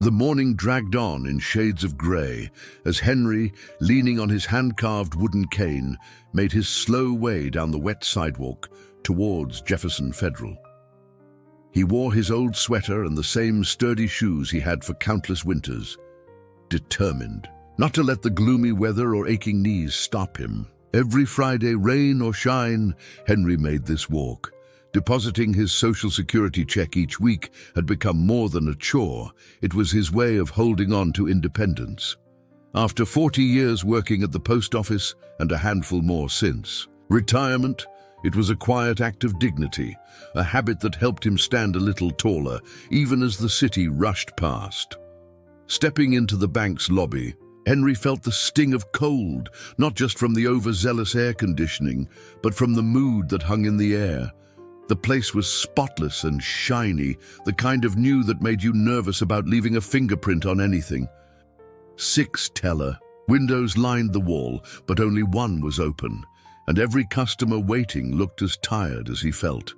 The morning dragged on in shades of grey as Henry, leaning on his hand-carved wooden cane, made his slow way down the wet sidewalk towards Jefferson Federal. He wore his old sweater and the same sturdy shoes he had for countless winters, determined not to let the gloomy weather or aching knees stop him. Every Friday, rain or shine, Henry made this walk. Depositing his Social Security check each week had become more than a chore. It was his way of holding on to independence. After 40 years working at the post office and a handful more since retirement, it was a quiet act of dignity, a habit that helped him stand a little taller, even as the city rushed past. Stepping into the bank's lobby, Henry felt the sting of cold, not just from the overzealous air conditioning, but from the mood that hung in the air. The place was spotless and shiny, the kind of new that made you nervous about leaving a fingerprint on anything. 6 teller. Windows lined the wall, but only one was open, and every customer waiting looked as tired as he felt.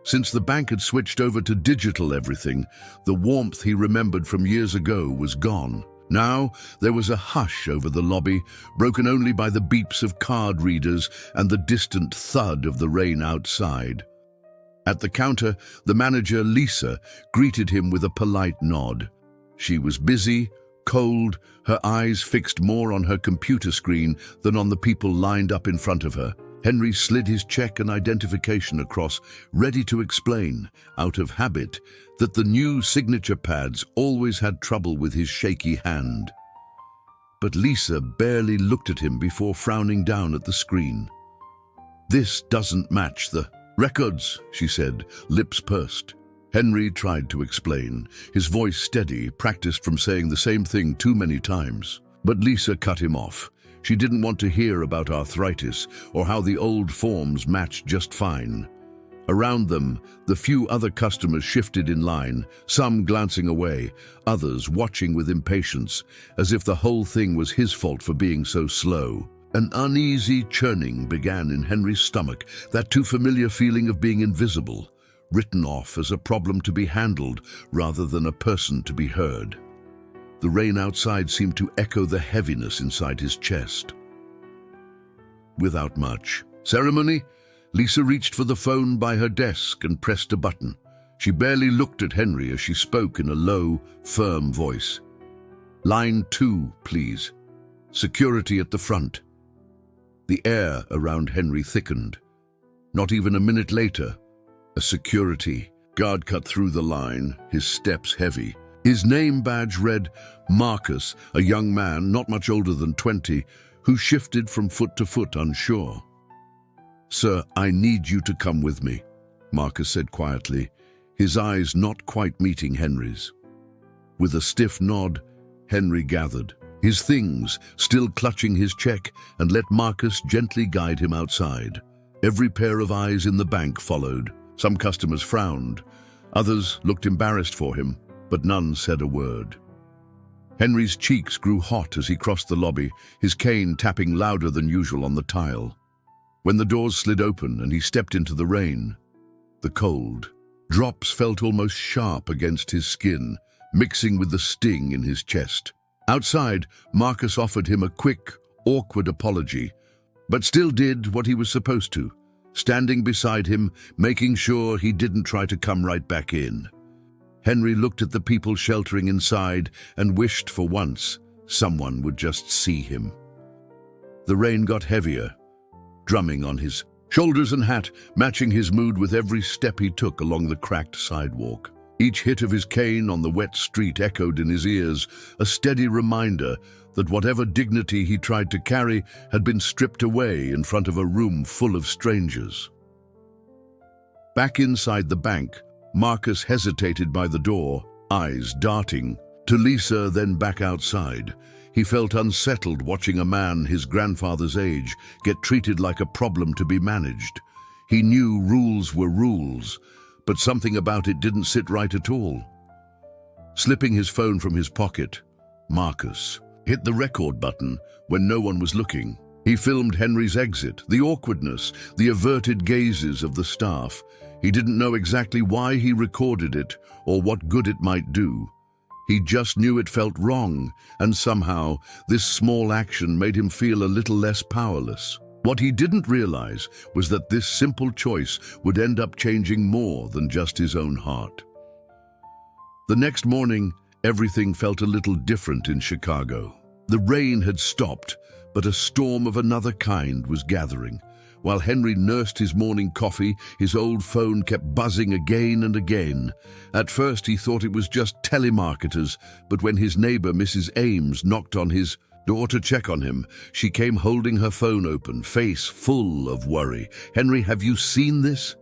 Since the bank had switched over to digital everything, the warmth he remembered from years ago was gone. Now there was a hush over the lobby, broken only by the beeps of card readers and the distant thud of the rain outside. At the counter, the manager, Lisa, greeted him with a polite nod. She was busy, cold, her eyes fixed more on her computer screen than on the people lined up in front of her. Henry slid his check and identification across, ready to explain, out of habit, that the new signature pads always had trouble with his shaky hand. But Lisa barely looked at him before frowning down at the screen. "This doesn't match the records," she said, lips pursed. Henry tried to explain, his voice steady, practiced from saying the same thing too many times. But Lisa cut him off. She didn't want to hear about arthritis or how the old forms matched just fine. Around them, the few other customers shifted in line, some glancing away, others watching with impatience, as if the whole thing was his fault for being so slow. An uneasy churning began in Henry's stomach, that too familiar feeling of being invisible, written off as a problem to be handled rather than a person to be heard. The rain outside seemed to echo the heaviness inside his chest. Without much ceremony, Lisa reached for the phone by her desk and pressed a button. She barely looked at Henry as she spoke in a low, firm voice. "Line 2, please. Security at the front." The air around Henry thickened. Not even a minute later, a security guard cut through the line, his steps heavy. His name badge read Marcus, a young man not much older than 20, who shifted from foot to foot unsure. "Sir, I need you to come with me," Marcus said quietly, his eyes not quite meeting Henry's. With a stiff nod, Henry gathered his things, still clutching his check, and let Marcus gently guide him outside. Every pair of eyes in the bank followed. Some customers frowned, others looked embarrassed for him, but none said a word. Henry's cheeks grew hot as he crossed the lobby, his cane tapping louder than usual on the tile. When the doors slid open and he stepped into the rain, the cold drops felt almost sharp against his skin, mixing with the sting in his chest. Outside, Marcus offered him a quick, awkward apology, but still did what he was supposed to, standing beside him, making sure he didn't try to come right back in. Henry looked at the people sheltering inside and wished for once someone would just see him. The rain got heavier, drumming on his shoulders and hat, matching his mood with every step he took along the cracked sidewalk. Each hit of his cane on the wet street echoed in his ears, a steady reminder that whatever dignity he tried to carry had been stripped away in front of a room full of strangers. Back inside the bank, Marcus hesitated by the door, eyes darting to Lisa, then back outside. He felt unsettled watching a man his grandfather's age get treated like a problem to be managed. He knew rules were rules, but something about it didn't sit right at all. Slipping his phone from his pocket, Marcus hit the record button when no one was looking. He filmed Henry's exit, the awkwardness, the averted gazes of the staff. He didn't know exactly why he recorded it or what good it might do. He just knew it felt wrong, and somehow this small action made him feel a little less powerless. What he didn't realize was that this simple choice would end up changing more than just his own heart. The next morning, everything felt a little different in Chicago. The rain had stopped, but a storm of another kind was gathering. While Henry nursed his morning coffee, his old phone kept buzzing again and again. At first he thought it was just telemarketers, but when his neighbor, Mrs. Ames, knocked on his door to check on him, she came holding her phone open, face full of worry. "Henry, have you seen this?"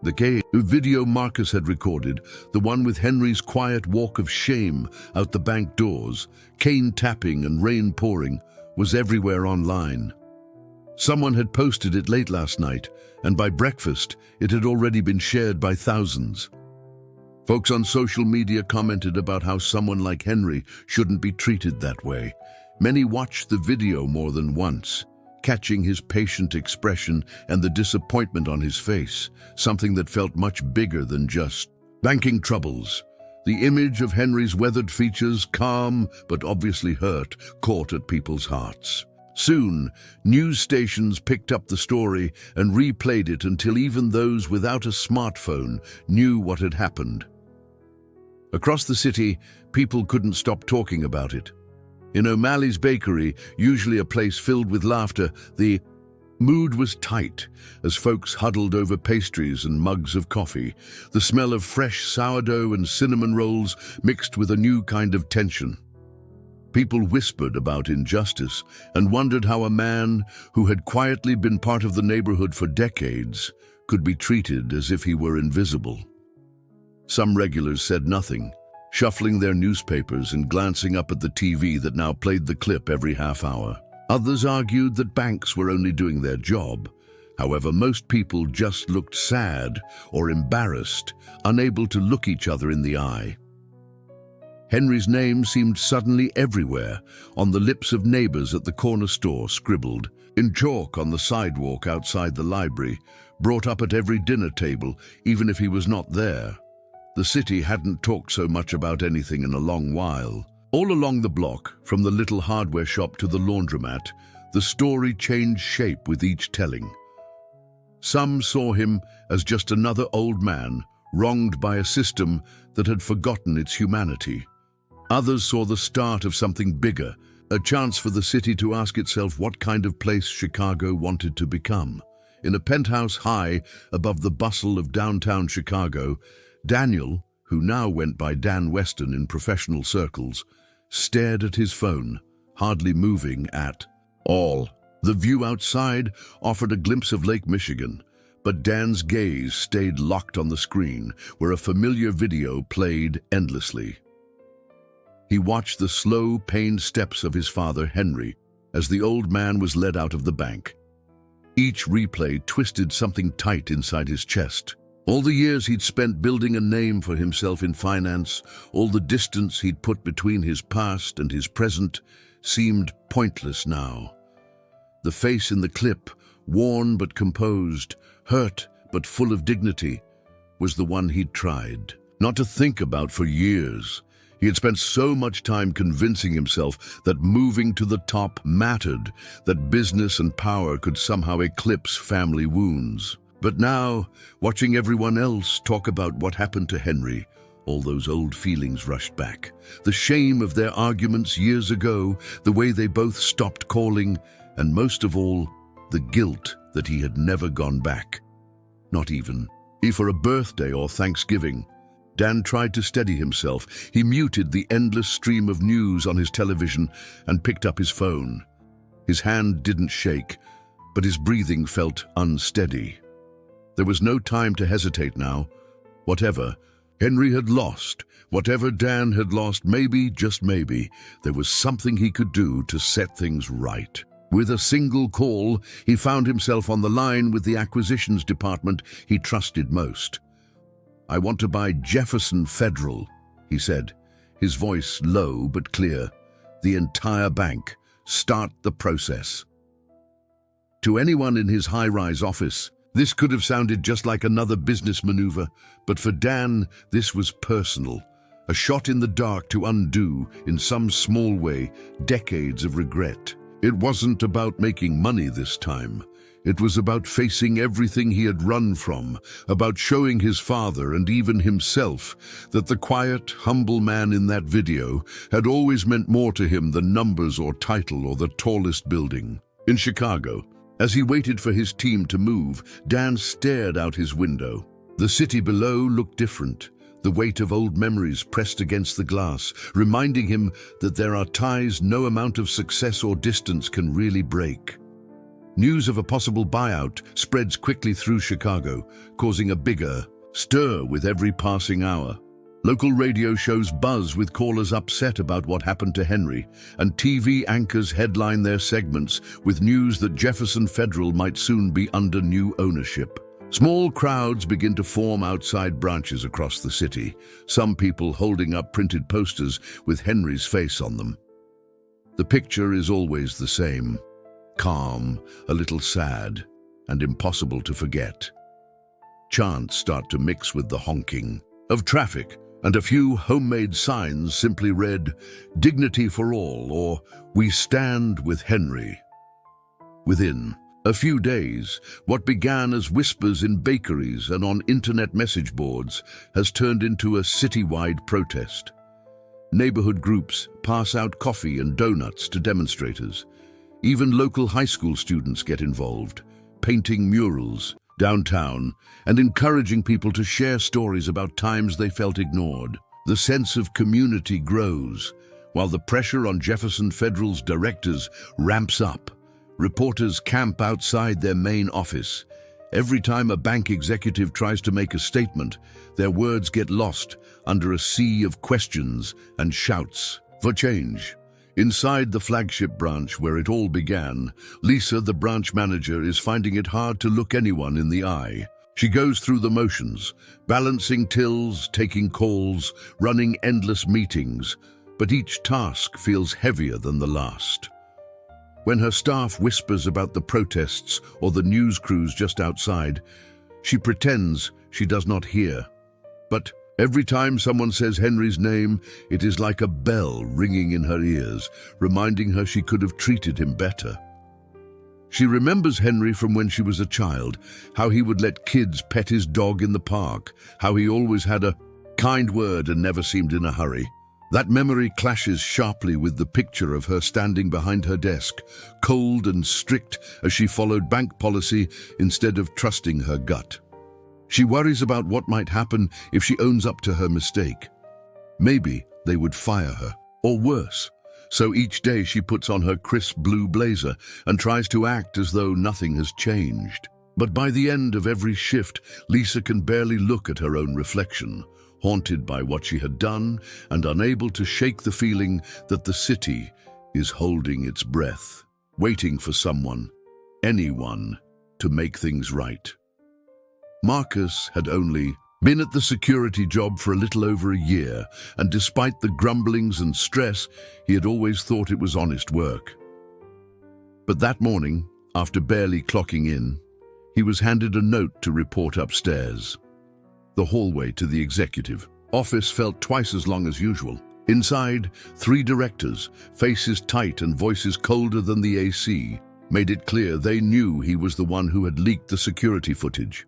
The video Marcus had recorded, the one with Henry's quiet walk of shame out the bank doors, cane tapping and rain pouring, was everywhere online. Someone had posted it late last night, and by breakfast, it had already been shared by thousands. Folks on social media commented about how someone like Henry shouldn't be treated that way. Many watched the video more than once, catching his patient expression and the disappointment on his face, something that felt much bigger than just banking troubles. The image of Henry's weathered features, calm but obviously hurt, caught at people's hearts. Soon, news stations picked up the story and replayed it until even those without a smartphone knew what had happened. Across the city, people couldn't stop talking about it. In O'Malley's Bakery, usually a place filled with laughter, the mood was tight as folks huddled over pastries and mugs of coffee. The smell of fresh sourdough and cinnamon rolls mixed with a new kind of tension. People whispered about injustice and wondered how a man who had quietly been part of the neighborhood for decades could be treated as if he were invisible. Some regulars said nothing, shuffling their newspapers and glancing up at the TV that now played the clip every half hour. Others argued that banks were only doing their job. However, most people just looked sad or embarrassed, unable to look each other in the eye. Henry's name seemed suddenly everywhere, on the lips of neighbors at the corner store, scribbled in chalk on the sidewalk outside the library, brought up at every dinner table, even if he was not there. The city hadn't talked so much about anything in a long while. All along the block, from the little hardware shop to the laundromat, the story changed shape with each telling. Some saw him as just another old man, wronged by a system that had forgotten its humanity. Others saw the start of something bigger, a chance for the city to ask itself what kind of place Chicago wanted to become. In a penthouse high above the bustle of downtown Chicago, Daniel, who now went by Dan Weston in professional circles, stared at his phone, hardly moving at all. The view outside offered a glimpse of Lake Michigan, but Dan's gaze stayed locked on the screen, where a familiar video played endlessly. He watched the slow, pained steps of his father, Henry, as the old man was led out of the bank. Each replay twisted something tight inside his chest. All the years he'd spent building a name for himself in finance, all the distance he'd put between his past and his present, seemed pointless now. The face in the clip, worn but composed, hurt but full of dignity, was the one he'd tried not to think about for years. He had spent so much time convincing himself that moving to the top mattered, that business and power could somehow eclipse family wounds. But now, watching everyone else talk about what happened to Henry, all those old feelings rushed back. The shame of their arguments years ago, the way they both stopped calling, and most of all, the guilt that he had never gone back. Not even for a birthday or Thanksgiving. Dan tried to steady himself. He muted the endless stream of news on his television and picked up his phone. His hand didn't shake, but his breathing felt unsteady. There was no time to hesitate now. Whatever Henry had lost, whatever Dan had lost, maybe, just maybe, there was something he could do to set things right. With a single call, he found himself on the line with the acquisitions department he trusted most. "I want to buy Jefferson Federal," he said, his voice low but clear. "The entire bank. Start the process." To anyone in his high-rise office, this could have sounded just like another business maneuver, but for Dan, this was personal. a shot in the dark to undo, in some small way, decades of regret. It wasn't about making money this time. It was about facing everything he had run from, about showing his father and even himself that the quiet, humble man in that video had always meant more to him than numbers or title or the tallest building. In Chicago, as he waited for his team to move, Dan stared out his window. The city below looked different, the weight of old memories pressed against the glass, reminding him that there are ties no amount of success or distance can really break. News of a possible buyout spreads quickly through Chicago, causing a bigger stir with every passing hour. Local radio shows buzz with callers upset about what happened to Henry, and TV anchors headline their segments with news that Jefferson Federal might soon be under new ownership. Small crowds begin to form outside branches across the city, some people holding up printed posters with Henry's face on them. The picture is always the same. Calm, a little sad, and impossible to forget. Chants start to mix with the honking of traffic, and a few homemade signs simply read, "Dignity for all," or "We stand with Henry." Within a few days, what began as whispers in bakeries and on internet message boards has turned into a citywide protest. Neighborhood groups pass out coffee and donuts to demonstrators. Even local high school students get involved, painting murals downtown and encouraging people to share stories about times they felt ignored. The sense of community grows, while the pressure on Jefferson Federal's directors ramps up. Reporters camp outside their main office. Every time a bank executive tries to make a statement, their words get lost under a sea of questions and shouts for change. Inside the flagship branch where it all began, Lisa, the branch manager, is finding it hard to look anyone in the eye. She goes through the motions, balancing tills, taking calls, running endless meetings, but each task feels heavier than the last. When her staff whispers about the protests or the news crews just outside, she pretends she does not hear. But every time someone says Henry's name, it is like a bell ringing in her ears, reminding her she could have treated him better. She remembers Henry from when she was a child, how he would let kids pet his dog in the park, how he always had a kind word and never seemed in a hurry. That memory clashes sharply with the picture of her standing behind her desk, cold and strict as she followed bank policy instead of trusting her gut. She worries about what might happen if she owns up to her mistake. Maybe they would fire her, or worse. So each day she puts on her crisp blue blazer and tries to act as though nothing has changed. But by the end of every shift, Lisa can barely look at her own reflection, haunted by what she had done and unable to shake the feeling that the city is holding its breath, waiting for someone, anyone, to make things right. Marcus had only been at the security job for a little over a year, and despite the grumblings and stress, he had always thought it was honest work. But that morning, after barely clocking in, he was handed a note to report upstairs. The hallway to the executive office felt twice as long as usual. Inside, 3 directors, faces tight and voices colder than the AC, made it clear they knew he was the one who had leaked the security footage.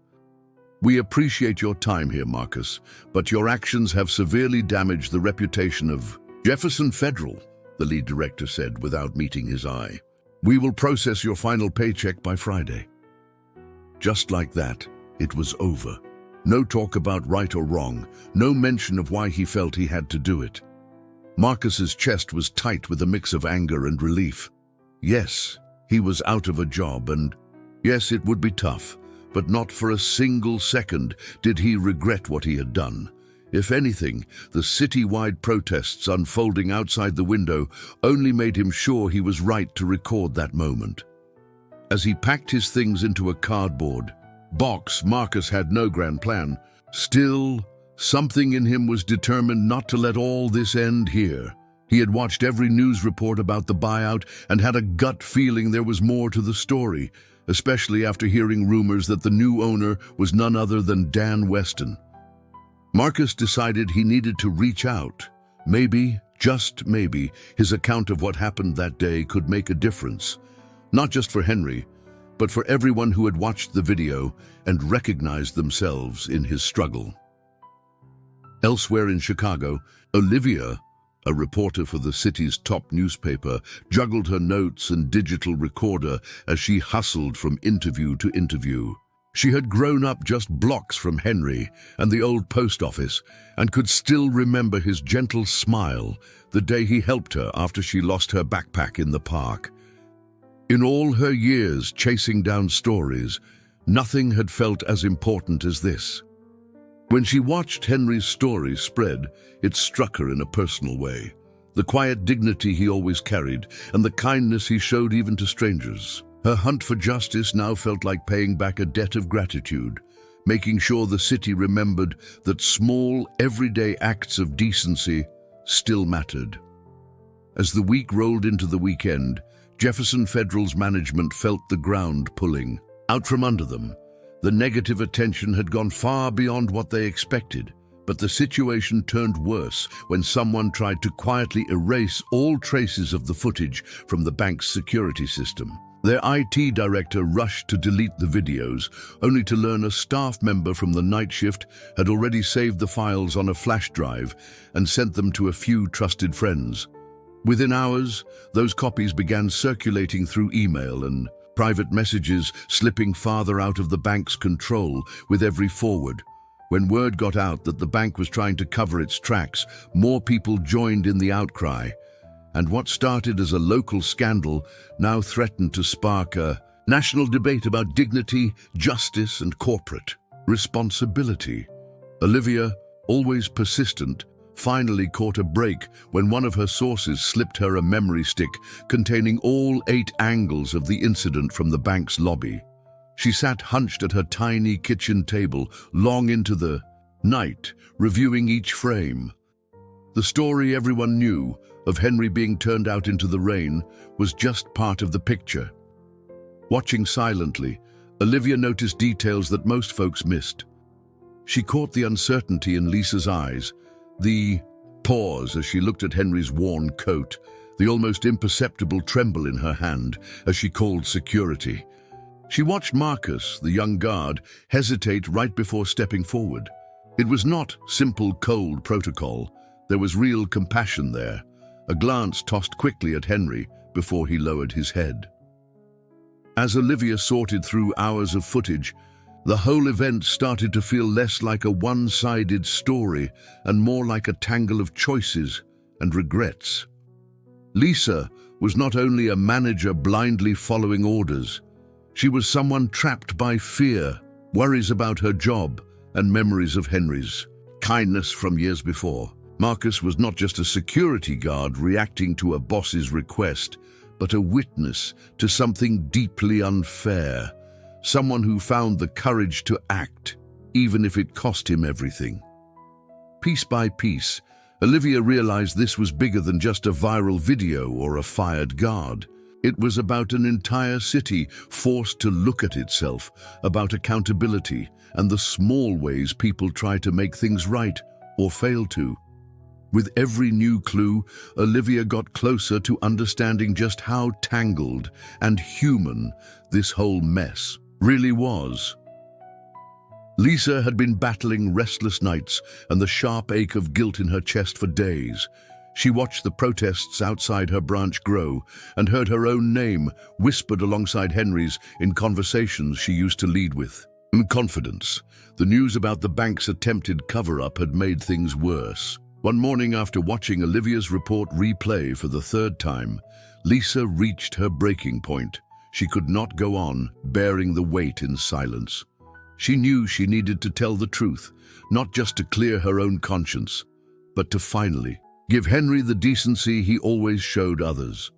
"We appreciate your time here, Marcus, but your actions have severely damaged the reputation of Jefferson Federal," the lead director said without meeting his eye. "We will process your final paycheck by Friday." Just like that, it was over. No talk about right or wrong, no mention of why he felt he had to do it. Marcus's chest was tight with a mix of anger and relief. Yes, he was out of a job, and yes, it would be tough. But not for a single second did he regret what he had done. If anything, the city-wide protests unfolding outside the window only made him sure he was right to record that moment. As he packed his things into a cardboard box, Marcus had no grand plan. Still, something in him was determined not to let all this end here. He had watched every news report about the buyout and had a gut feeling there was more to the story, especially after hearing rumors that the new owner was none other than Dan Weston. Marcus decided he needed to reach out. Maybe, just maybe, his account of what happened that day could make a difference. Not just for Henry, but for everyone who had watched the video and recognized themselves in his struggle. Elsewhere in Chicago, Olivia, a reporter for the city's top newspaper, juggled her notes and digital recorder as she hustled from interview to interview. She had grown up just blocks from Henry and the old post office and could still remember his gentle smile the day he helped her after she lost her backpack in the park. In all her years chasing down stories, nothing had felt as important as this. When she watched Henry's story spread, it struck her in a personal way. The quiet dignity he always carried and the kindness he showed even to strangers. Her hunt for justice now felt like paying back a debt of gratitude, making sure the city remembered that small, everyday acts of decency still mattered. As the week rolled into the weekend, Jefferson Federal's management felt the ground pulling out from under them. The negative attention had gone far beyond what they expected, but the situation turned worse when someone tried to quietly erase all traces of the footage from the bank's security system. Their IT director rushed to delete the videos, only to learn a staff member from the night shift had already saved the files on a flash drive and sent them to a few trusted friends. Within hours, those copies began circulating through email and private messages, slipping farther out of the bank's control with every forward. When word got out that the bank was trying to cover its tracks, more people joined in the outcry. And what started as a local scandal now threatened to spark a national debate about dignity, justice, and corporate responsibility. Olivia, always persistent, finally caught a break when one of her sources slipped her a memory stick containing all 8 angles of the incident from the bank's lobby. She sat hunched at her tiny kitchen table long into the night, reviewing each frame. The story everyone knew of Henry being turned out into the rain was just part of the picture. Watching silently, Olivia noticed details that most folks missed. She caught the uncertainty in Lisa's eyes, the pause as she looked at Henry's worn coat, the almost imperceptible tremble in her hand as she called security. She watched Marcus, the young guard, hesitate right before stepping forward. It was not simple, cold protocol. There was real compassion there, a glance tossed quickly at Henry before he lowered his head. As Olivia sorted through hours of footage, the whole event started to feel less like a one-sided story and more like a tangle of choices and regrets. Lisa was not only a manager blindly following orders, she was someone trapped by fear, worries about her job, and memories of Henry's kindness from years before. Marcus was not just a security guard reacting to a boss's request, but a witness to something deeply unfair. Someone who found the courage to act, even if it cost him everything. Piece by piece, Olivia realized this was bigger than just a viral video or a fired guard. It was about an entire city forced to look at itself, about accountability and the small ways people try to make things right or fail to. With every new clue, Olivia got closer to understanding just how tangled and human this whole mess really was. Lisa had been battling restless nights and the sharp ache of guilt in her chest for days. She watched the protests outside her branch grow and heard her own name whispered alongside Henry's in conversations she used to lead with. In confidence, the news about the bank's attempted cover-up had made things worse. One morning, after watching Olivia's report replay for the 3rd time, Lisa reached her breaking point. She could not go on, bearing the weight in silence. She knew she needed to tell the truth, not just to clear her own conscience, but to finally give Henry the decency he always showed others.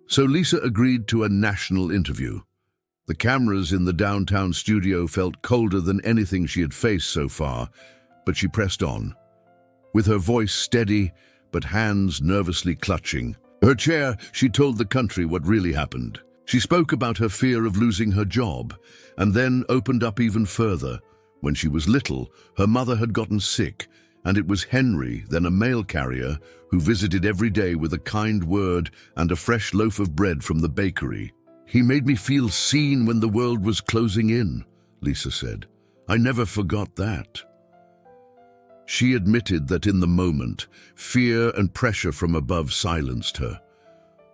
So Lisa agreed to a national interview. The cameras in the downtown studio felt colder than anything she had faced so far, but she pressed on. With her voice steady, but hands nervously clutching her chair, she told the country what really happened. She spoke about her fear of losing her job, and then opened up even further, When she was little, her mother had gotten sick, and it was Henry, then a mail carrier, who visited every day with a kind word and a fresh loaf of bread from the bakery. "He made me feel seen when the world was closing in," Lisa said. "I never forgot that." She admitted that in the moment, fear and pressure from above silenced her.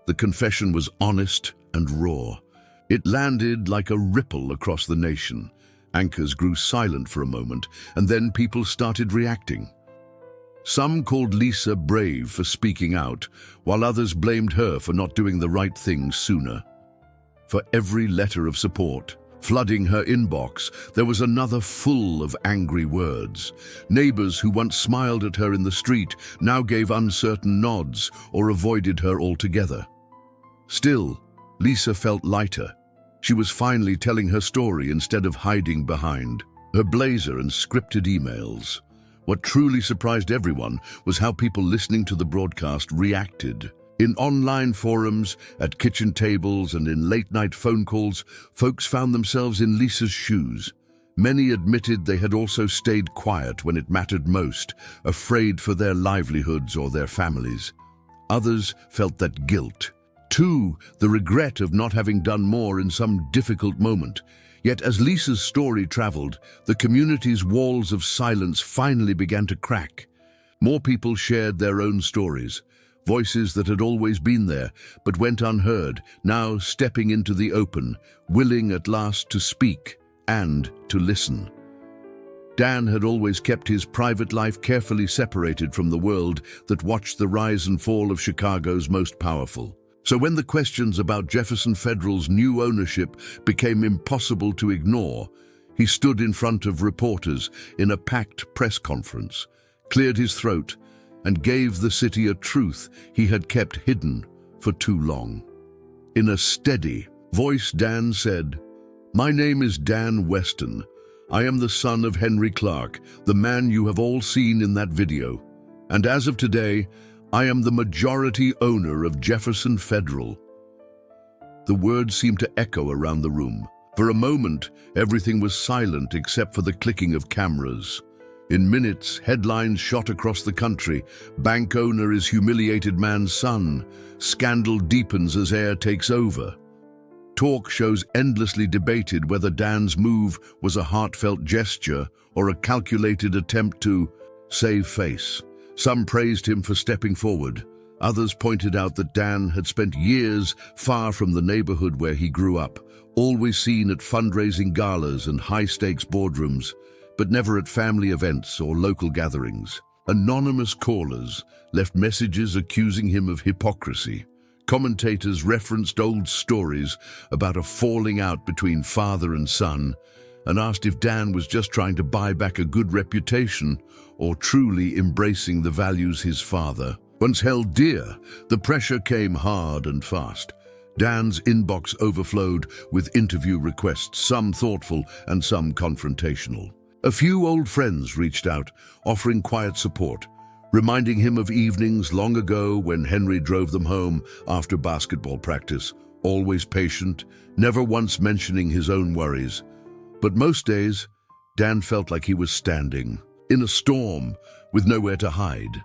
The confession was honest and raw. It landed like a ripple across the nation. Anchors grew silent for a moment, and then people started reacting. Some called Lisa brave for speaking out, while others blamed her for not doing the right thing sooner. For every letter of support flooding her inbox, there was another full of angry words. Neighbors who once smiled at her in the street now gave uncertain nods or avoided her altogether. Still, Lisa felt lighter. She was finally telling her story instead of hiding behind her blazer and scripted emails. What truly surprised everyone was how people listening to the broadcast reacted. In online forums, at kitchen tables, and in late-night phone calls, folks found themselves in Lisa's shoes. Many admitted they had also stayed quiet when it mattered most, afraid for their livelihoods or their families. Others felt that guilt. Too, the regret of not having done more in some difficult moment. Yet as Lisa's story traveled, the community's walls of silence finally began to crack. More people shared their own stories. Voices that had always been there, but went unheard, now stepping into the open, willing at last to speak and to listen. Dan had always kept his private life carefully separated from the world that watched the rise and fall of Chicago's most powerful. So when the questions about Jefferson Federal's new ownership became impossible to ignore, he stood in front of reporters in a packed press conference, cleared his throat, and gave the city a truth he had kept hidden for too long. In a steady voice, Dan said, "My name is Dan Weston. I am the son of Henry Clark, the man you have all seen in that video. And as of today, I am the majority owner of Jefferson Federal." The words seemed to echo around the room. For a moment, everything was silent except for the clicking of cameras. In minutes, headlines shot across the country. "Bank owner is humiliated man's son. Scandal deepens as heir takes over." Talk shows endlessly debated whether Dan's move was a heartfelt gesture or a calculated attempt to save face. Some praised him for stepping forward. Others pointed out that Dan had spent years far from the neighborhood where he grew up, always seen at fundraising galas and high-stakes boardrooms, but never at family events or local gatherings. Anonymous callers left messages accusing him of hypocrisy. Commentators referenced old stories about a falling out between father and son and asked if Dan was just trying to buy back a good reputation or truly embracing the values his father once held dear. The pressure came hard and fast. Dan's inbox overflowed with interview requests, some thoughtful and some confrontational. A few old friends reached out, offering quiet support, reminding him of evenings long ago when Henry drove them home after basketball practice, always patient, never once mentioning his own worries. But most days, Dan felt like he was standing in a storm with nowhere to hide.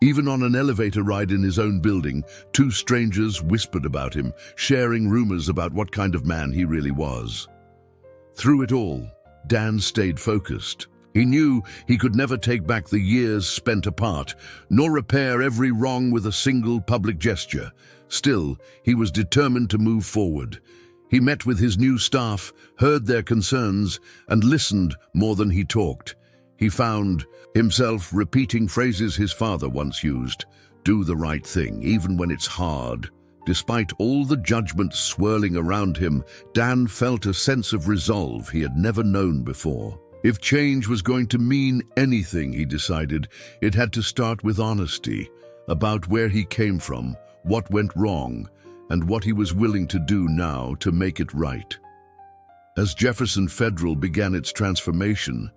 Even on an elevator ride in his own building, two strangers whispered about him, sharing rumors about what kind of man he really was. Through it all, Dan stayed focused. He knew he could never take back the years spent apart, nor repair every wrong with a single public gesture. Still, he was determined to move forward. He met with his new staff, heard their concerns, and listened more than he talked. He found himself repeating phrases his father once used: "Do the right thing, even when it's hard." Despite all the judgment swirling around him, Dan felt a sense of resolve he had never known before. If change was going to mean anything, he decided, it had to start with honesty about where he came from, what went wrong, and what he was willing to do now to make it right. As Jefferson Federal began its transformation,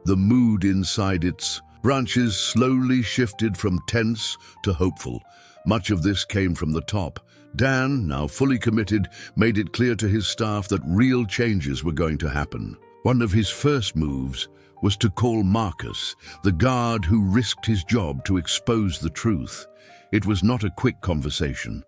the mood inside its branches slowly shifted from tense to hopeful. Much of this came from the top. Dan, now fully committed, made it clear to his staff that real changes were going to happen. One of his first moves was to call Marcus, the guard who risked his job to expose the truth. It was not a quick conversation.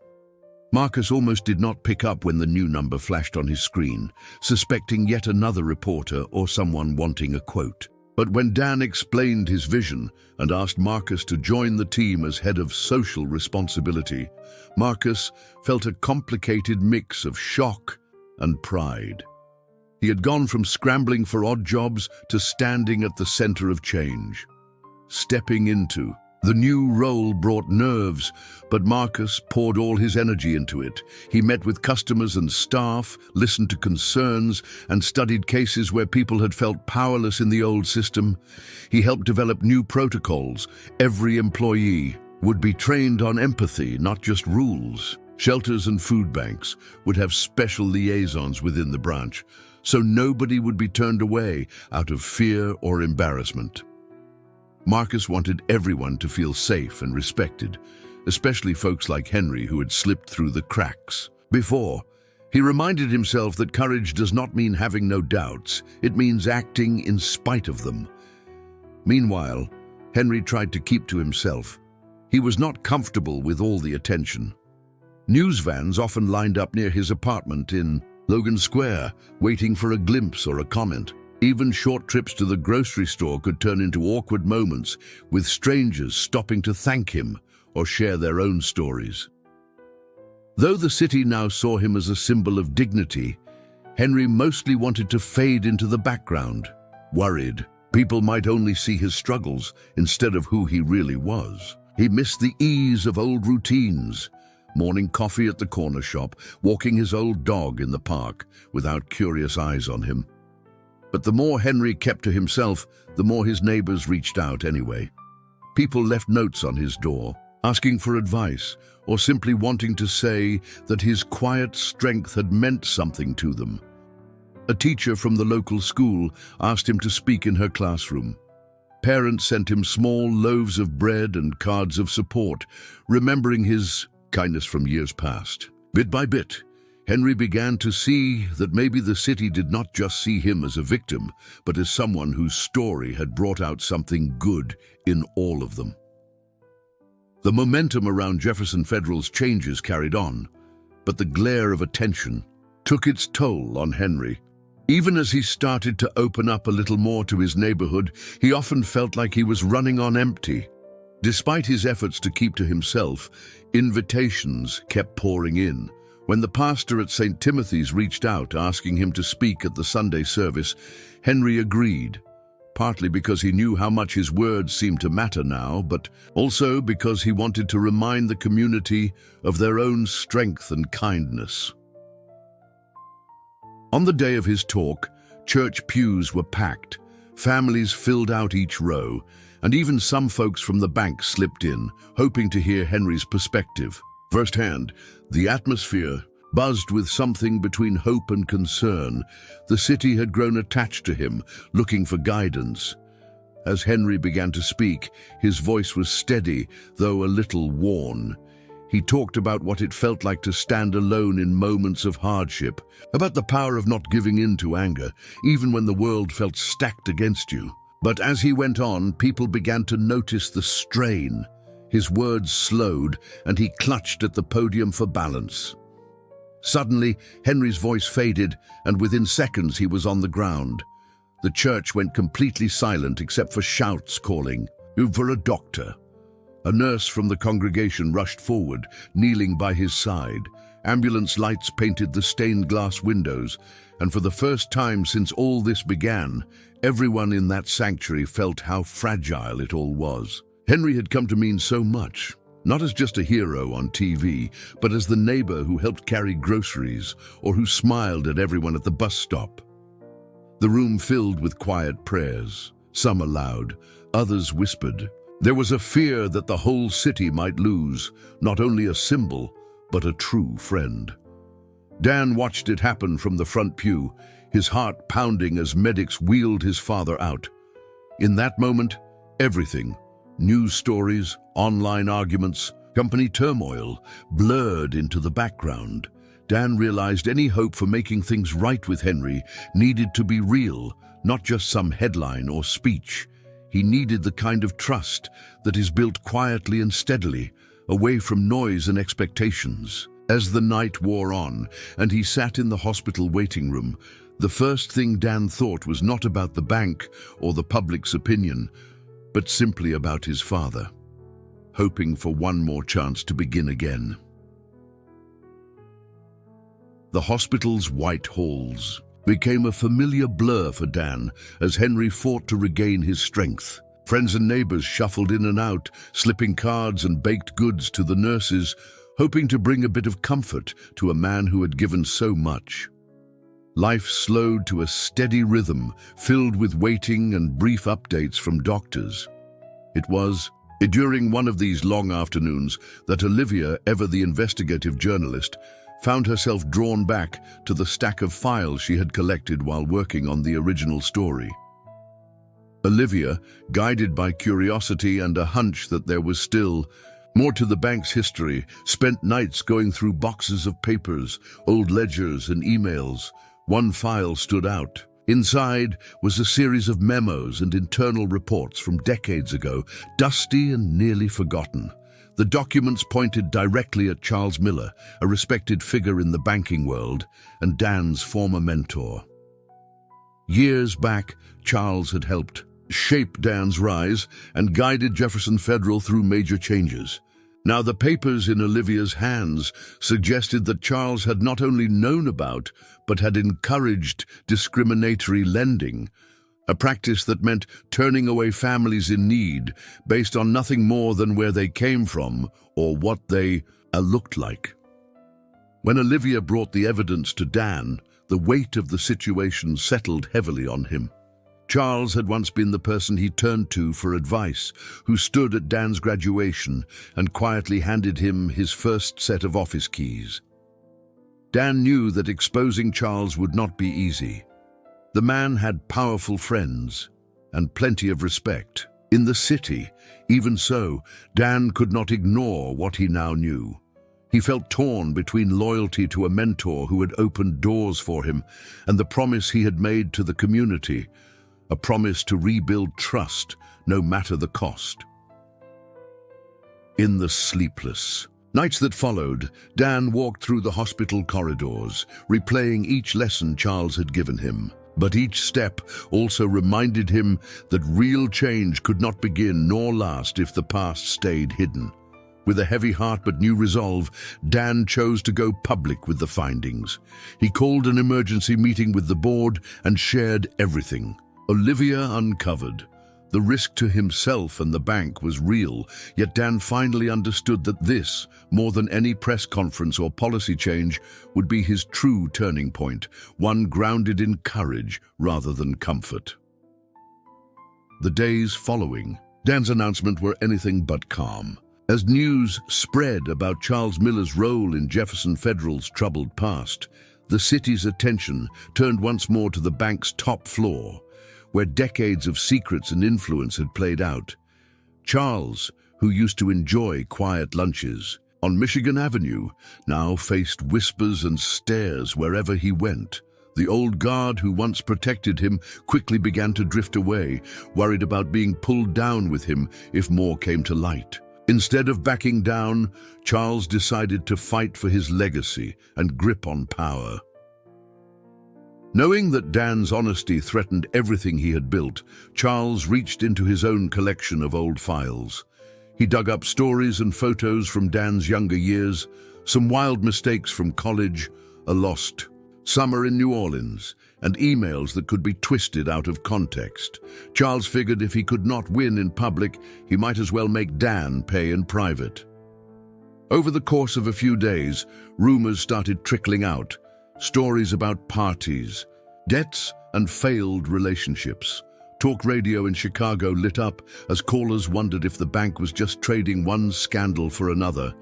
Marcus almost did not pick up when the new number flashed on his screen, suspecting yet another reporter or someone wanting a quote. But when Dan explained his vision and asked Marcus to join the team as head of social responsibility, Marcus felt a complicated mix of shock and pride. He had gone from scrambling for odd jobs to standing at the center of change. Stepping into the new role brought nerves, but Marcus poured all his energy into it. He met with customers and staff, listened to concerns, and studied cases where people had felt powerless in the old system. He helped develop new protocols. Every employee would be trained on empathy, not just rules. Shelters and food banks would have special liaisons within the branch, so nobody would be turned away out of fear or embarrassment. Marcus wanted everyone to feel safe and respected, especially folks like Henry who had slipped through the cracks before. He reminded himself that courage does not mean having no doubts, it means acting in spite of them. Meanwhile, Henry tried to keep to himself. He was not comfortable with all the attention. News vans often lined up near his apartment in Logan Square, waiting for a glimpse or a comment. Even short trips to the grocery store could turn into awkward moments, with strangers stopping to thank him or share their own stories. Though the city now saw him as a symbol of dignity, Henry mostly wanted to fade into the background, worried people might only see his struggles instead of who he really was. He missed the ease of old routines, morning coffee at the corner shop, walking his old dog in the park without curious eyes on him. But the more Henry kept to himself, the more his neighbors reached out anyway. People left notes on his door, asking for advice, or simply wanting to say that his quiet strength had meant something to them. A teacher from the local school asked him to speak in her classroom. Parents sent him small loaves of bread and cards of support, remembering his kindness from years past. Bit by bit, Henry began to see that maybe the city did not just see him as a victim, but as someone whose story had brought out something good in all of them. The momentum around Jefferson Federal's changes carried on, but the glare of attention took its toll on Henry. Even as he started to open up a little more to his neighborhood, he often felt like he was running on empty. Despite his efforts to keep to himself, invitations kept pouring in. When the pastor at St. Timothy's reached out asking him to speak at the Sunday service, Henry agreed, partly because he knew how much his words seemed to matter now, but also because he wanted to remind the community of their own strength and kindness. On the day of his talk, church pews were packed, families filled out each row, and even some folks from the bank slipped in, hoping to hear Henry's perspective. Firsthand, the atmosphere buzzed with something between hope and concern. The city had grown attached to him, looking for guidance. As Henry began to speak, his voice was steady, though a little worn. He talked about what it felt like to stand alone in moments of hardship, about the power of not giving in to anger, even when the world felt stacked against you. But as he went on, people began to notice the strain. His words slowed, and he clutched at the podium for balance. Suddenly, Henry's voice faded, and within seconds he was on the ground. The church went completely silent except for shouts calling, "For a doctor." A nurse from the congregation rushed forward, kneeling by his side. Ambulance lights painted the stained glass windows, and for the first time since all this began, everyone in that sanctuary felt how fragile it all was. Henry had come to mean so much, not as just a hero on TV, but as the neighbor who helped carry groceries or who smiled at everyone at the bus stop. The room filled with quiet prayers, some aloud, others whispered. There was a fear that the whole city might lose, not only a symbol, but a true friend. Dan watched it happen from the front pew, his heart pounding as medics wheeled his father out. In that moment, everything, news stories, online arguments, company turmoil, blurred into the background. Dan realized any hope for making things right with Henry needed to be real, not just some headline or speech. He needed the kind of trust that is built quietly and steadily, away from noise and expectations. As the night wore on, and he sat in the hospital waiting room, the first thing Dan thought was not about the bank or the public's opinion, but simply about his father, hoping for one more chance to begin again. The hospital's white halls became a familiar blur for Dan as Henry fought to regain his strength. Friends and neighbors shuffled in and out, slipping cards and baked goods to the nurses, hoping to bring a bit of comfort to a man who had given so much. Life slowed to a steady rhythm, filled with waiting and brief updates from doctors. It was during one of these long afternoons that Olivia, ever the investigative journalist, found herself drawn back to the stack of files she had collected while working on the original story. Olivia, guided by curiosity and a hunch that there was still more to the bank's history, spent nights going through boxes of papers, old ledgers and emails. One file stood out. Inside was a series of memos and internal reports from decades ago, dusty and nearly forgotten. The documents pointed directly at Charles Miller, a respected figure in the banking world, and Dan's former mentor. Years back, Charles had helped shape Dan's rise and guided Jefferson Federal through major changes. Now the papers in Olivia's hands suggested that Charles had not only known about, but had encouraged discriminatory lending, a practice that meant turning away families in need based on nothing more than where they came from or what they looked like. When Olivia brought the evidence to Dan, the weight of the situation settled heavily on him. Charles had once been the person he turned to for advice, who stood at Dan's graduation and quietly handed him his first set of office keys. Dan knew that exposing Charles would not be easy. The man had powerful friends and plenty of respect in the city. Even so, Dan could not ignore what he now knew. He felt torn between loyalty to a mentor who had opened doors for him and the promise he had made to the community, a promise to rebuild trust, no matter the cost. In the sleepless nights that followed, Dan walked through the hospital corridors, replaying each lesson Charles had given him. But each step also reminded him that real change could not begin nor last if the past stayed hidden. With a heavy heart but new resolve, Dan chose to go public with the findings. He called an emergency meeting with the board and shared everything. Olivia uncovered. The risk to himself and the bank was real, yet Dan finally understood that this, more than any press conference or policy change, would be his true turning point, one grounded in courage rather than comfort. The days following Dan's announcement were anything but calm. As news spread about Charles Miller's role in Jefferson Federal's troubled past, the city's attention turned once more to the bank's top floor, where decades of secrets and influence had played out. Charles, who used to enjoy quiet lunches on Michigan Avenue, now faced whispers and stares wherever he went. The old guard who once protected him quickly began to drift away, worried about being pulled down with him if more came to light. Instead of backing down, Charles decided to fight for his legacy and grip on power. Knowing that Dan's honesty threatened everything he had built, Charles reached into his own collection of old files. He dug up stories and photos from Dan's younger years, some wild mistakes from college, a lost summer in New Orleans, and emails that could be twisted out of context. Charles figured if he could not win in public, he might as well make Dan pay in private. Over the course of a few days, rumors started trickling out. Stories about parties, debts, and failed relationships. Talk radio in Chicago lit up as callers wondered if the bank was just trading one scandal for another.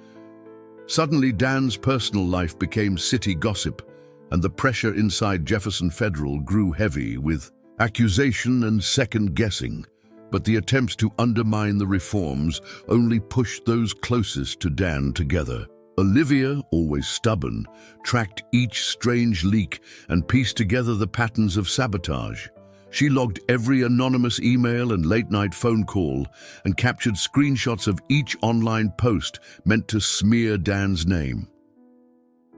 Suddenly, Dan's personal life became city gossip, and the pressure inside Jefferson Federal grew heavy with accusation and second-guessing. But the attempts to undermine the reforms only pushed those closest to Dan together. Olivia, always stubborn, tracked each strange leak and pieced together the patterns of sabotage. She logged every anonymous email and late-night phone call and captured screenshots of each online post meant to smear Dan's name.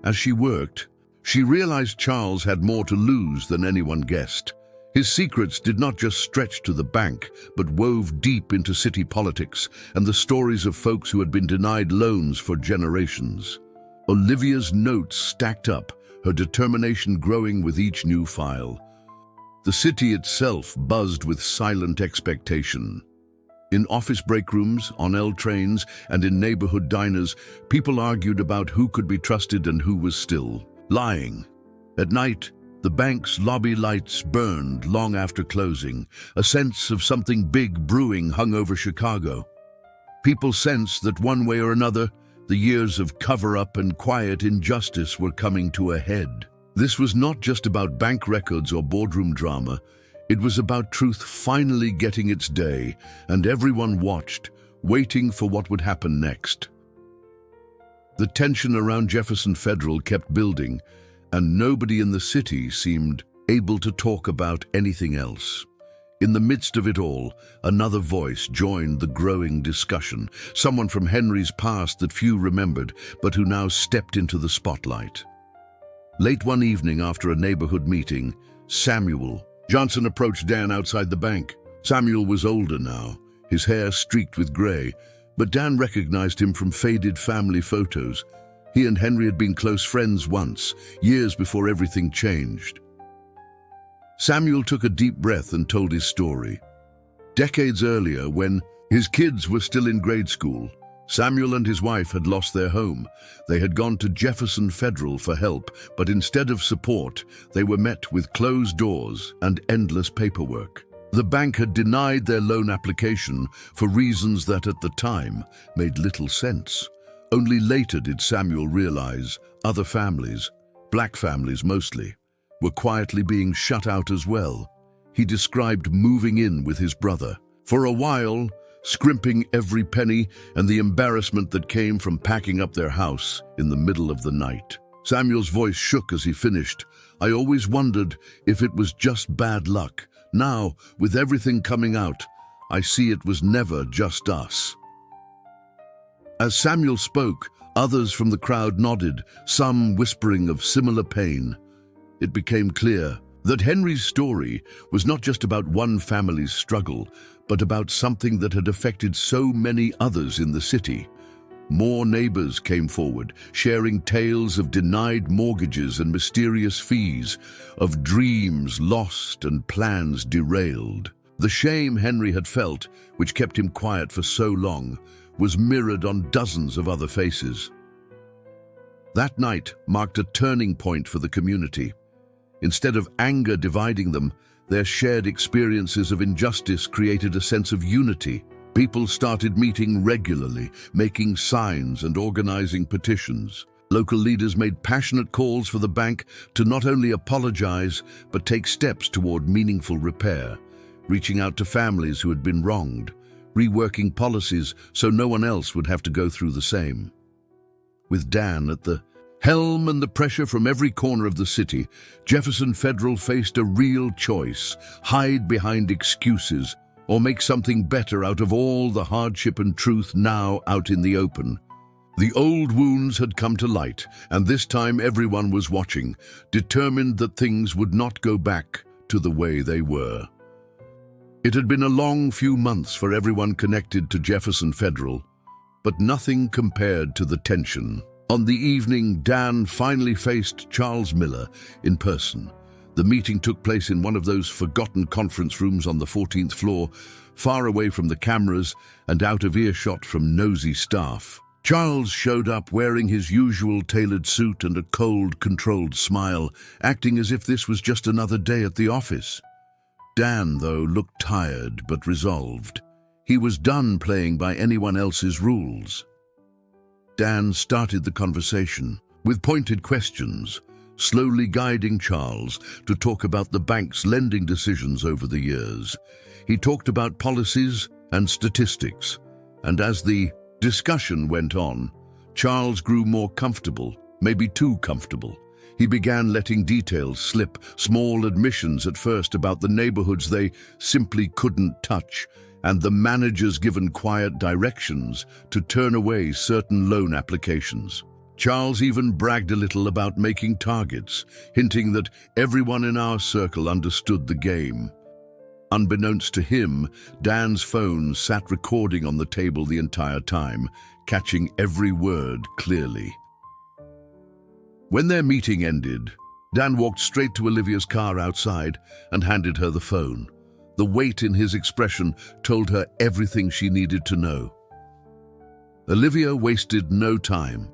As she worked, she realized Charles had more to lose than anyone guessed. His secrets did not just stretch to the bank, but wove deep into city politics and the stories of folks who had been denied loans for generations. Olivia's notes stacked up, her determination growing with each new file. The city itself buzzed with silent expectation. In office break rooms, on L trains, and in neighborhood diners, people argued about who could be trusted and who was still lying. At night, the bank's lobby lights burned long after closing. A sense of something big brewing hung over Chicago. People sensed that one way or another, the years of cover-up and quiet injustice were coming to a head. This was not just about bank records or boardroom drama. It was about truth finally getting its day, and everyone watched, waiting for what would happen next. The tension around Jefferson Federal kept building, and nobody in the city seemed able to talk about anything else. In the midst of it all, another voice joined the growing discussion, someone from Henry's past that few remembered, but who now stepped into the spotlight. Late one evening after a neighborhood meeting, Samuel Johnson approached Dan outside the bank. Samuel was older now, his hair streaked with gray, but Dan recognized him from faded family photos. He and Henry had been close friends once, years before everything changed. Samuel took a deep breath and told his story. Decades earlier, when his kids were still in grade school, Samuel and his wife had lost their home. They had gone to Jefferson Federal for help, but instead of support, they were met with closed doors and endless paperwork. The bank had denied their loan application for reasons that at the time made little sense. Only later did Samuel realize other families, black families mostly, were quietly being shut out as well. He described moving in with his brother. For a while, scrimping every penny and the embarrassment that came from packing up their house in the middle of the night. Samuel's voice shook as he finished. I always wondered if it was just bad luck. Now, with everything coming out, I see it was never just us. As Samuel spoke, others from the crowd nodded, some whispering of similar pain. It became clear that Henry's story was not just about one family's struggle, but about something that had affected so many others in the city. More neighbors came forward, sharing tales of denied mortgages and mysterious fees, of dreams lost and plans derailed. The shame Henry had felt, which kept him quiet for so long, was mirrored on dozens of other faces. That night marked a turning point for the community. Instead of anger dividing them, their shared experiences of injustice created a sense of unity. People started meeting regularly, making signs and organizing petitions. Local leaders made passionate calls for the bank to not only apologize, but take steps toward meaningful repair, reaching out to families who had been wronged, reworking policies so no one else would have to go through the same. With Dan at the helm and the pressure from every corner of the city, Jefferson Federal faced a real choice: hide behind excuses or make something better out of all the hardship and truth now out in the open. The old wounds had come to light, and this time everyone was watching, determined that things would not go back to the way they were. It had been a long few months for everyone connected to Jefferson Federal, but nothing compared to the tension. On the evening Dan finally faced Charles Miller in person. The meeting took place in one of those forgotten conference rooms on the 14th floor, far away from the cameras and out of earshot from nosy staff. Charles showed up wearing his usual tailored suit and a cold, controlled smile, acting as if this was just another day at the office. Dan, though, looked tired but resolved. He was done playing by anyone else's rules. Dan started the conversation with pointed questions, slowly guiding Charles to talk about the bank's lending decisions over the years. He talked about policies and statistics, and as the discussion went on, Charles grew more comfortable, maybe too comfortable. He began letting details slip, small admissions at first about the neighborhoods they simply couldn't touch, and the managers given quiet directions to turn away certain loan applications. Charles even bragged a little about making targets, hinting that everyone in our circle understood the game. Unbeknownst to him, Dan's phone sat recording on the table the entire time, catching every word clearly. When their meeting ended, Dan walked straight to Olivia's car outside and handed her the phone. The weight in his expression told her everything she needed to know. Olivia wasted no time.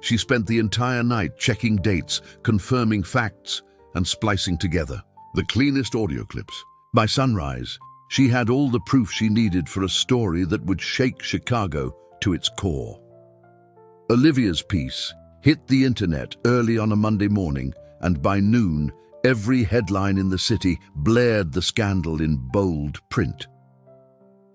She spent the entire night checking dates, confirming facts, and splicing together the cleanest audio clips. By sunrise, she had all the proof she needed for a story that would shake Chicago to its core. Olivia's piece hit the internet early on a Monday morning, and by noon, every headline in the city blared the scandal in bold print.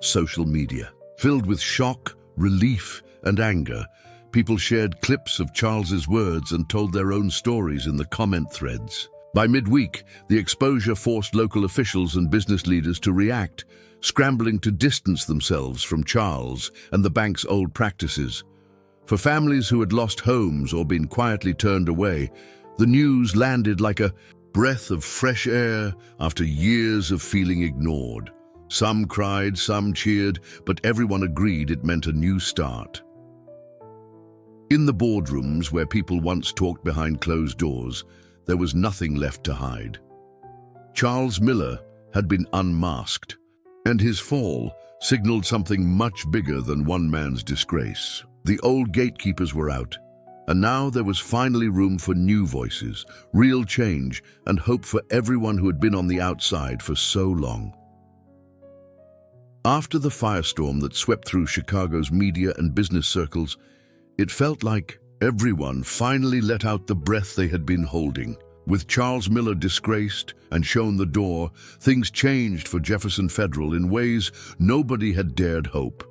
Social media, filled with shock, relief, and anger, people shared clips of Charles's words and told their own stories in the comment threads. By midweek, the exposure forced local officials and business leaders to react, scrambling to distance themselves from Charles and the bank's old practices. For families who had lost homes or been quietly turned away, the news landed like a breath of fresh air after years of feeling ignored. Some cried, some cheered, but everyone agreed it meant a new start. In the boardrooms where people once talked behind closed doors, there was nothing left to hide. Charles Miller had been unmasked, and his fall signaled something much bigger than one man's disgrace. The old gatekeepers were out, and now there was finally room for new voices, real change, and hope for everyone who had been on the outside for so long. After the firestorm that swept through Chicago's media and business circles, it felt like everyone finally let out the breath they had been holding. With Charles Miller disgraced and shown the door, things changed for Jefferson Federal in ways nobody had dared hope.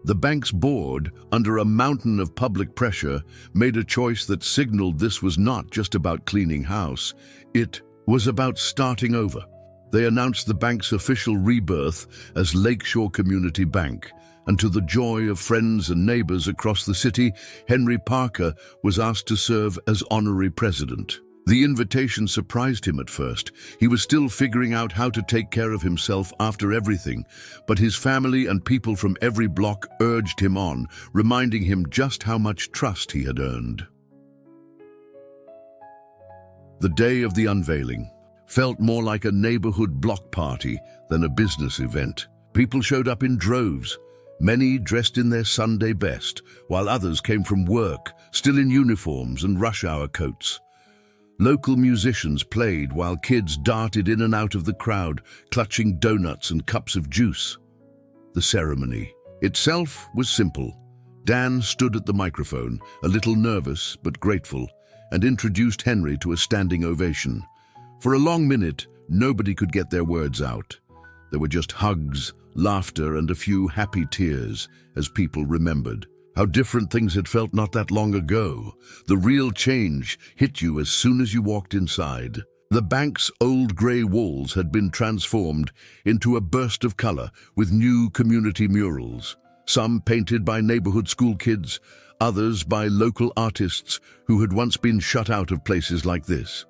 The bank's board, under a mountain of public pressure, made a choice that signaled this was not just about cleaning house. It was about starting over. They announced the bank's official rebirth as Lakeshore Community Bank, and to the joy of friends and neighbors across the city, Henry Parker was asked to serve as honorary president. The invitation surprised him at first. He was still figuring out how to take care of himself after everything, but his family and people from every block urged him on, reminding him just how much trust he had earned. The day of the unveiling felt more like a neighborhood block party than a business event. People showed up in droves, many dressed in their Sunday best, while others came from work, still in uniforms and rush-hour coats. Local musicians played while kids darted in and out of the crowd, clutching donuts and cups of juice. The ceremony itself was simple. Dan stood at the microphone, a little nervous but grateful, and introduced Henry to a standing ovation. For a long minute, nobody could get their words out. There were just hugs, laughter, and a few happy tears as people remembered how different things had felt not that long ago. The real change hit you as soon as you walked inside. The bank's old grey walls had been transformed into a burst of color with new community murals, some painted by neighborhood school kids, others by local artists who had once been shut out of places like this.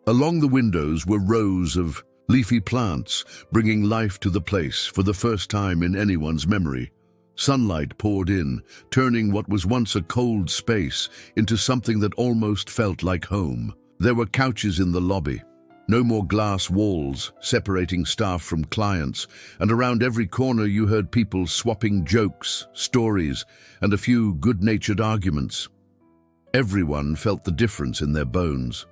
Along the windows were rows of leafy plants, bringing life to the place for the first time in anyone's memory. Sunlight poured in, turning what was once a cold space into something that almost felt like home. There were couches in the lobby, no more glass walls separating staff from clients, and around every corner you heard people swapping jokes, stories, and a few good-natured arguments. Everyone felt the difference in their bones.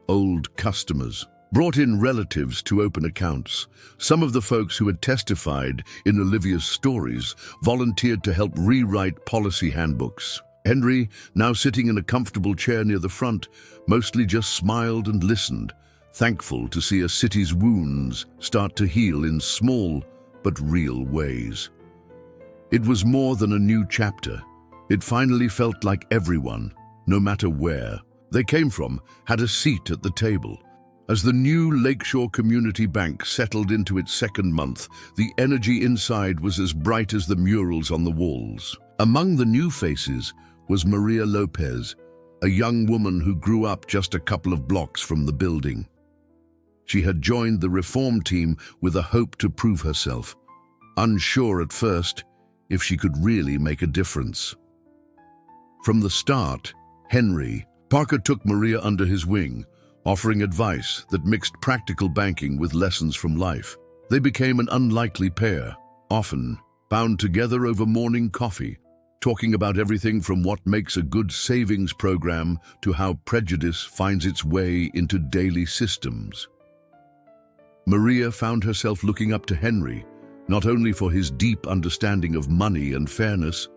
Old customers brought in relatives to open accounts. Some of the folks who had testified in Olivia's stories volunteered to help rewrite policy handbooks. Henry, now sitting in a comfortable chair near the front, mostly just smiled and listened, thankful to see a city's wounds start to heal in small but real ways. It was more than a new chapter. It finally felt like everyone, no matter where, they came from had a seat at the table. As the new Lakeshore Community Bank settled into its second month, the energy inside was as bright as the murals on the walls. Among the new faces was Maria Lopez, a young woman who grew up just a couple of blocks from the building. She had joined the reform team with a hope to prove herself, unsure at first if she could really make a difference. From the start, Henry Parker took Maria under his wing, offering advice that mixed practical banking with lessons from life. They became an unlikely pair, often bound together over morning coffee, talking about everything from what makes a good savings program to how prejudice finds its way into daily systems. Maria found herself looking up to Henry, not only for his deep understanding of money and fairness,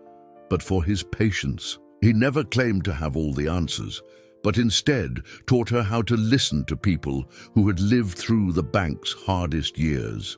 but for his patience. He never claimed to have all the answers, but instead taught her how to listen to people who had lived through the bank's hardest years.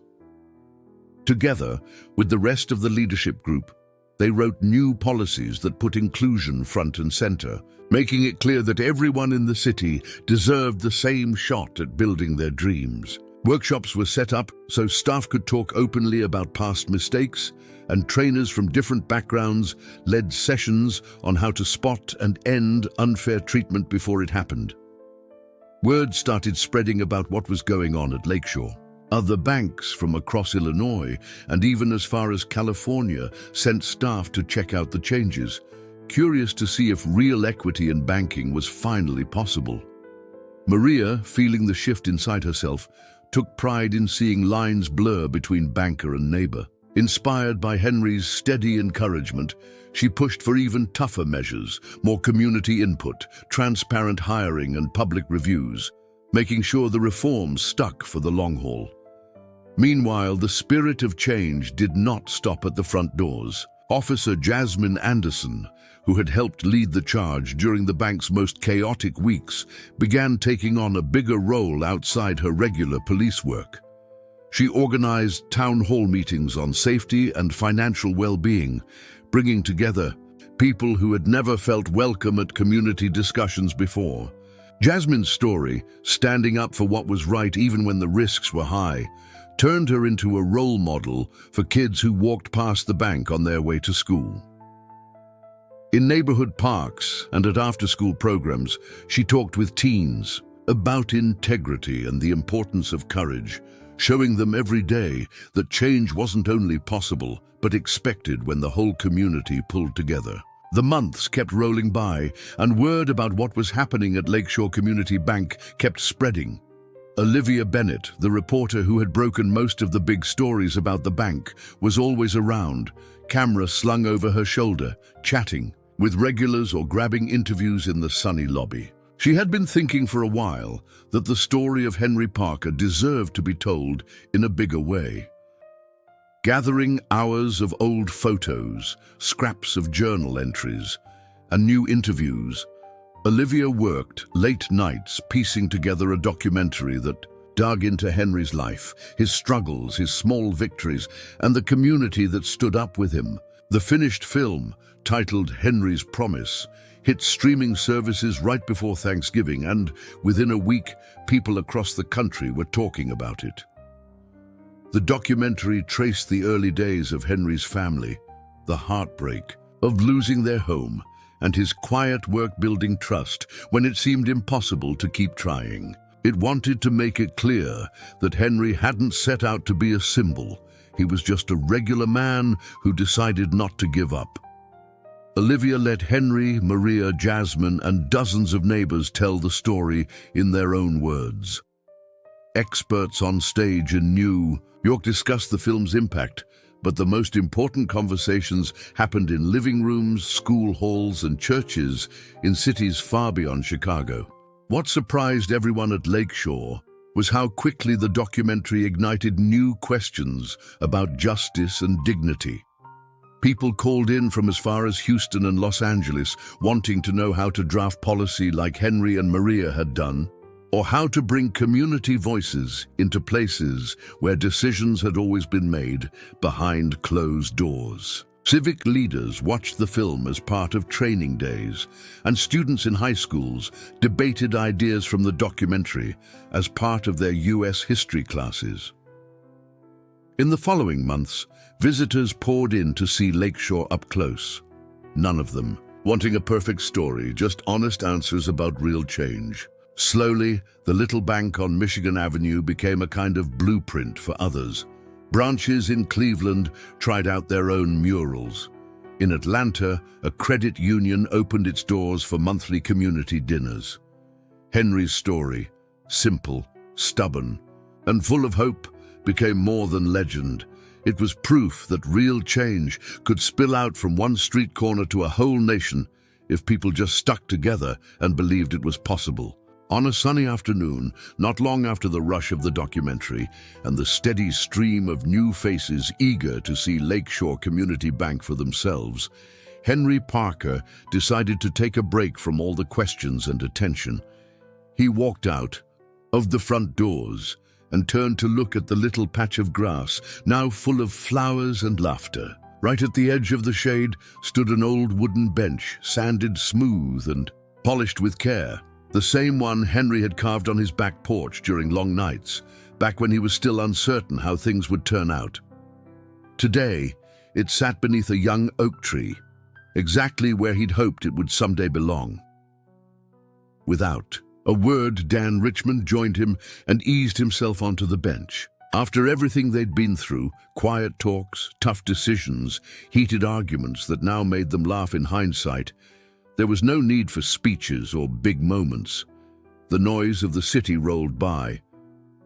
Together, with the rest of the leadership group, they wrote new policies that put inclusion front and center, making it clear that everyone in the city deserved the same shot at building their dreams. Workshops were set up so staff could talk openly about past mistakes, and trainers from different backgrounds led sessions on how to spot and end unfair treatment before it happened. Word started spreading about what was going on at Lakeshore. Other banks from across Illinois and even as far as California sent staff to check out the changes, curious to see if real equity in banking was finally possible. Maria, feeling the shift inside herself, took pride in seeing lines blur between banker and neighbor. Inspired by Henry's steady encouragement, she pushed for even tougher measures, more community input, transparent hiring and public reviews, making sure the reforms stuck for the long haul. Meanwhile, the spirit of change did not stop at the front doors. Officer Jasmine Anderson, who had helped lead the charge during the bank's most chaotic weeks, began taking on a bigger role outside her regular police work. She organized town hall meetings on safety and financial well-being, bringing together people who had never felt welcome at community discussions before. Jasmine's story, standing up for what was right even when the risks were high, turned her into a role model for kids who walked past the bank on their way to school. In neighborhood parks and at after-school programs, she talked with teens about integrity and the importance of courage, showing them every day that change wasn't only possible, but expected when the whole community pulled together. The months kept rolling by, and word about what was happening at Lakeshore Community Bank kept spreading. Olivia Bennett, the reporter who had broken most of the big stories about the bank, was always around, camera slung over her shoulder, chatting with regulars or grabbing interviews in the sunny lobby. She had been thinking for a while that the story of Henry Parker deserved to be told in a bigger way. Gathering hours of old photos, scraps of journal entries, and new interviews, Olivia worked late nights piecing together a documentary that dug into Henry's life, his struggles, his small victories, and the community that stood up with him. The finished film, titled Henry's Promise, hit streaming services right before Thanksgiving, and within a week, people across the country were talking about it. The documentary traced the early days of Henry's family, the heartbreak of losing their home, and his quiet work building trust when it seemed impossible to keep trying. It wanted to make it clear that Henry hadn't set out to be a symbol. He was just a regular man who decided not to give up. Olivia let Henry, Maria, Jasmine, and dozens of neighbors tell the story in their own words. Experts on stage in New York discussed the film's impact, but the most important conversations happened in living rooms, school halls, and churches in cities far beyond Chicago. What surprised everyone at Lakeshore was how quickly the documentary ignited new questions about justice and dignity. People called in from as far as Houston and Los Angeles, wanting to know how to draft policy like Henry and Maria had done, or how to bring community voices into places where decisions had always been made behind closed doors. Civic leaders watched the film as part of training days, and students in high schools debated ideas from the documentary as part of their US history classes. In the following months, visitors poured in to see Lakeshore up close. None of them wanting a perfect story, just honest answers about real change. Slowly, the little bank on Michigan Avenue became a kind of blueprint for others. Branches in Cleveland tried out their own murals. In Atlanta, a credit union opened its doors for monthly community dinners. Henry's story, simple, stubborn, and full of hope, became more than legend. It was proof that real change could spill out from one street corner to a whole nation if people just stuck together and believed it was possible. On a sunny afternoon, not long after the rush of the documentary and the steady stream of new faces eager to see Lakeshore Community Bank for themselves, Henry Parker decided to take a break from all the questions and attention. He walked out of the front doors and turned to look at the little patch of grass, now full of flowers and laughter. Right at the edge of the shade stood an old wooden bench, sanded smooth and polished with care. The same one Henry had carved on his back porch during long nights, back when he was still uncertain how things would turn out. Today, it sat beneath a young oak tree, exactly where he'd hoped it would someday belong. Without a word, Dan Richmond joined him and eased himself onto the bench. After everything they'd been through, quiet talks, tough decisions, heated arguments that now made them laugh in hindsight, there was no need for speeches or big moments. The noise of the city rolled by,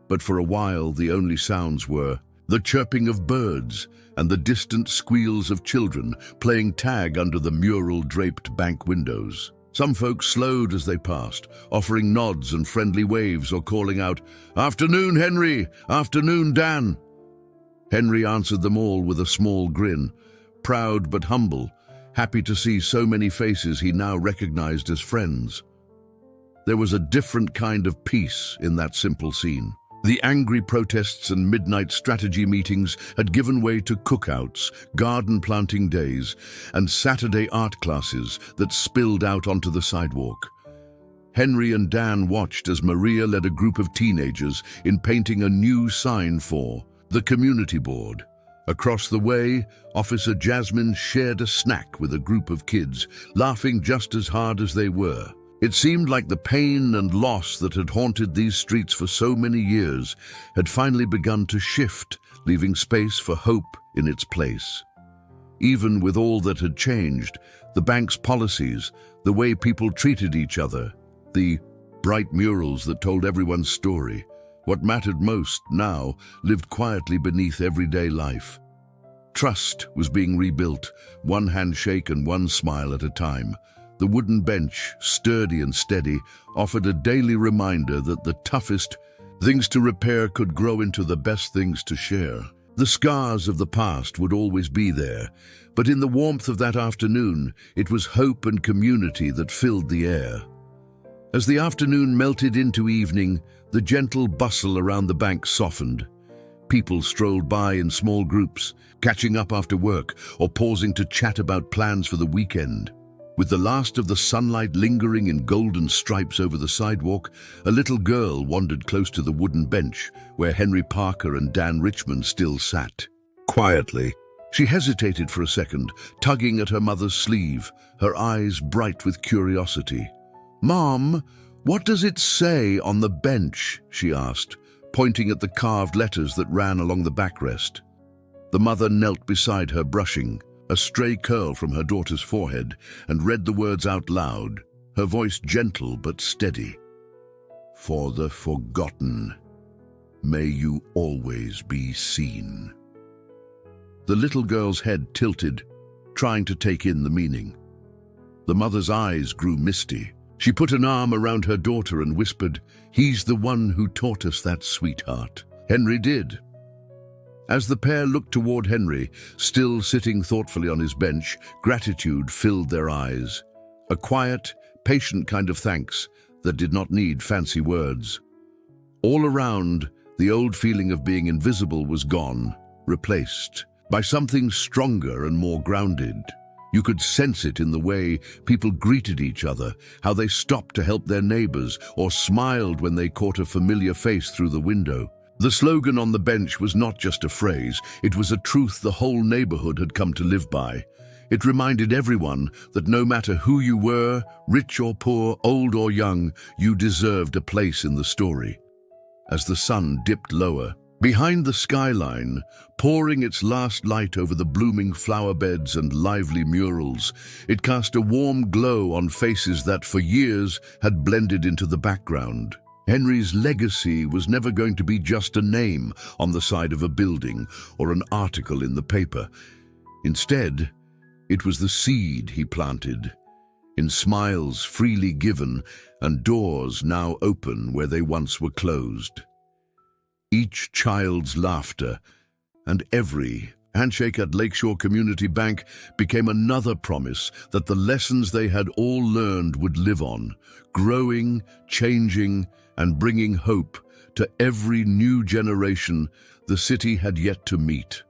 but for a while the only sounds were the chirping of birds and the distant squeals of children playing tag under the mural-draped bank windows. Some folks slowed as they passed, offering nods and friendly waves or calling out, "Afternoon, Henry! Afternoon, Dan!" Henry answered them all with a small grin, proud but humble, happy to see so many faces he now recognized as friends. There was a different kind of peace in that simple scene. The angry protests and midnight strategy meetings had given way to cookouts, garden planting days, and Saturday art classes that spilled out onto the sidewalk. Henry and Dan watched as Maria led a group of teenagers in painting a new sign for the community board. Across the way, Officer Jasmine shared a snack with a group of kids, laughing just as hard as they were. It seemed like the pain and loss that had haunted these streets for so many years had finally begun to shift, leaving space for hope in its place. Even with all that had changed, the bank's policies, the way people treated each other, the bright murals that told everyone's story, what mattered most now lived quietly beneath everyday life. Trust was being rebuilt, one handshake and one smile at a time. The wooden bench, sturdy and steady, offered a daily reminder that the toughest things to repair could grow into the best things to share. The scars of the past would always be there, but in the warmth of that afternoon, it was hope and community that filled the air. As the afternoon melted into evening, the gentle bustle around the bank softened. People strolled by in small groups, catching up after work or pausing to chat about plans for the weekend. With the last of the sunlight lingering in golden stripes over the sidewalk, a little girl wandered close to the wooden bench where Henry Parker and Dan Richmond still sat. Quietly, she hesitated for a second, tugging at her mother's sleeve, her eyes bright with curiosity. "Mom, what does it say on the bench?" she asked, pointing at the carved letters that ran along the backrest. The mother knelt beside her, brushing a stray curl from her daughter's forehead, and read the words out loud, her voice gentle but steady. "For the forgotten, may you always be seen." The little girl's head tilted, trying to take in the meaning. The mother's eyes grew misty. She put an arm around her daughter and whispered, "He's the one who taught us that, sweetheart." Henry did. As the pair looked toward Henry, still sitting thoughtfully on his bench, gratitude filled their eyes. A quiet, patient kind of thanks that did not need fancy words. All around, the old feeling of being invisible was gone, replaced by something stronger and more grounded. You could sense it in the way people greeted each other, how they stopped to help their neighbors or smiled when they caught a familiar face through the window. The slogan on the bench was not just a phrase, it was a truth the whole neighborhood had come to live by. It reminded everyone that no matter who you were, rich or poor, old or young, you deserved a place in the story. As the sun dipped lower, behind the skyline, pouring its last light over the blooming flower beds and lively murals, it cast a warm glow on faces that for years had blended into the background. Henry's legacy was never going to be just a name on the side of a building or an article in the paper. Instead, it was the seed he planted, in smiles freely given and doors now open where they once were closed. Each child's laughter and every handshake at Lakeshore Community Bank became another promise that the lessons they had all learned would live on, growing, changing, and bringing hope to every new generation the city had yet to meet.